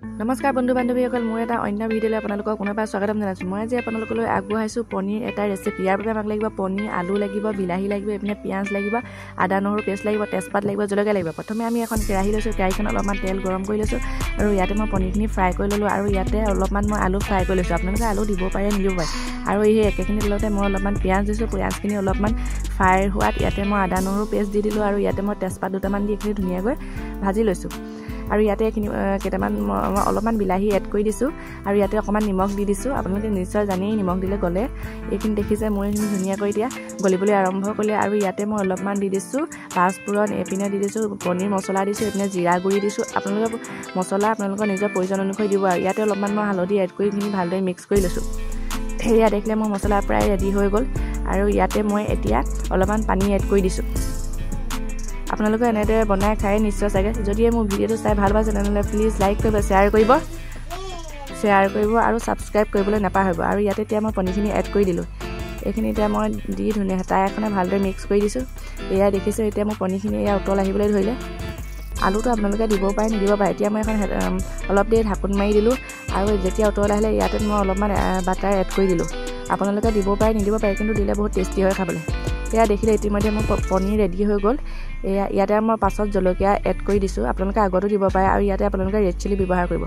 নমস্কাৰ বন্ধু বান্ধৱীসকল, মোৰ এটা অন্য ভিডিঅ'লৈ আপোনালোকক পুনৰবাৰ স্বাগতম জনাইছোঁ। মই আজি আপোনালোকলৈ আগবঢ়াইছোঁ পনীৰ এটা ৰেচিপি। ইয়াৰ বাবে আমাক লাগিব পনীৰ, আলু লাগিব, বিলাহী লাগিব, এইপিনে পিঁয়াজ লাগিব, আদা নহৰু পেষ্ট লাগিব, তেজপাত লাগিব, জলকীয়া লাগিব। প্ৰথমে আমি এখন কেৰাহী লৈছোঁ। কেৰাহীখন অলপমান তেল গৰম কৰি লৈছোঁ আৰু ইয়াতে মই পনীৰখিনি ফ্ৰাই কৰি ল'লোঁ আৰু ইয়াতে অলপমান মই আলু ফ্ৰাই কৰি লৈছোঁ। আপোনালোকে আলু দিব পাৰে, নিদিব পাৰে। আৰু এই একেখিনি তেলতে মই অলপমান পিঁয়াজ দিছোঁ। পিঁয়াজখিনি অলপমান ফ্ৰাই হোৱাত ইয়াতে মই আদা নহৰু পেষ্ট দি দিলোঁ আৰু ইয়াতে মই তেজপাত দুটামান দি এইখিনি ধুনীয়াকৈ ভাজি লৈছোঁ। আৰু ইয়াতে এইখিনি কেইটামান অলপমান বিলাহী এড কৰি দিছোঁ আৰু ইয়াতে অকণমান নিমখ দি দিছোঁ। আপোনালোকে নিশ্চয় জানেই নিমখ দিলে গলে। এইখিনি দেখিছে মই এইখিনি ধুনীয়াকৈ এতিয়া গলিবলৈ আৰম্ভ কৰিলে আৰু ইয়াতে মই অলপমান দি দিছোঁ পাঁচফোৰণ, এইপিনে দি দিছোঁ পনীৰ মছলা দিছোঁ, এইপিনে জিৰা গুড়ি দিছোঁ। আপোনালোকে মছলা আপোনালোকৰ নিজৰ প্ৰয়োজন অনুসৰি দিব আৰু ইয়াতে অলপমান মই হালধি এড কৰি এইখিনি ভালদৰে মিক্স কৰি লৈছোঁ। সেয়া দেখিলে মোৰ মছলা প্ৰায় ৰেডি হৈ গ'ল আৰু ইয়াতে মই এতিয়া অলপমান পানী এড কৰি দিছোঁ। আপোনালোকে এনেদৰে বনাই খাই নিশ্চয় চাগে। যদি মোৰ ভিডিঅ'টো চাই ভাল পাইছে তেনেহ'লে প্লিজ লাইক কৰিব, শ্বেয়াৰ কৰিব আৰু ছাবস্ক্ৰাইব কৰিবলৈ নাপাহৰিব। আৰু ইয়াতে এতিয়া মই পনীৰখিনি এড কৰি দিলোঁ। এইখিনি এতিয়া মই দি ধুনীয়া হেতা এখনে ভালদৰে মিক্স কৰি দিছোঁ। এয়া দেখিছে এতিয়া মোৰ পনীৰখিনি এয়া উতল আহিবলৈ ধৰিলে। আলুটো আপোনালোকে দিব পাৰে, নিদিব পাৰে। এতিয়া মই এখন অলপ দেৰি ঢাকোন মাৰি দিলোঁ আৰু যেতিয়া উতল আহিলে ইয়াতে মই অলপমান বাটাৰ এড কৰি দিলোঁ। আপোনালোকে দিব পাৰে, নিদিব পাৰে, কিন্তু দিলে বহুত টেষ্টি হয় খাবলৈ। এয়া দেখিলে ইতিমধ্যে মোৰ পনীৰ ৰেডি হৈ গ'ল। ইয়াতে মই পাছত জলকীয়া এড কৰি দিছোঁ। আপোনালোকে আগতো দিব পাৰে আৰু ইয়াতে আপোনালোকে ৰেড চিলি ব্যৱহাৰ কৰিব।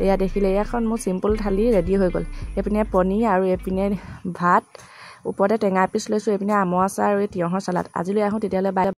এয়া দেখিলে এখন মোৰ চিম্পুল থালি ৰেডি হৈ গ'ল। এইপিনে পনীৰ আৰু এইপিনে ভাত, ওপৰতে টেঙা পিচ লৈছোঁ, এইপিনে আমৰ আচাৰ আৰু এই তিয়ঁহৰ চালাড। আজিলৈ আহোঁ তেতিয়াহ'লে বাই।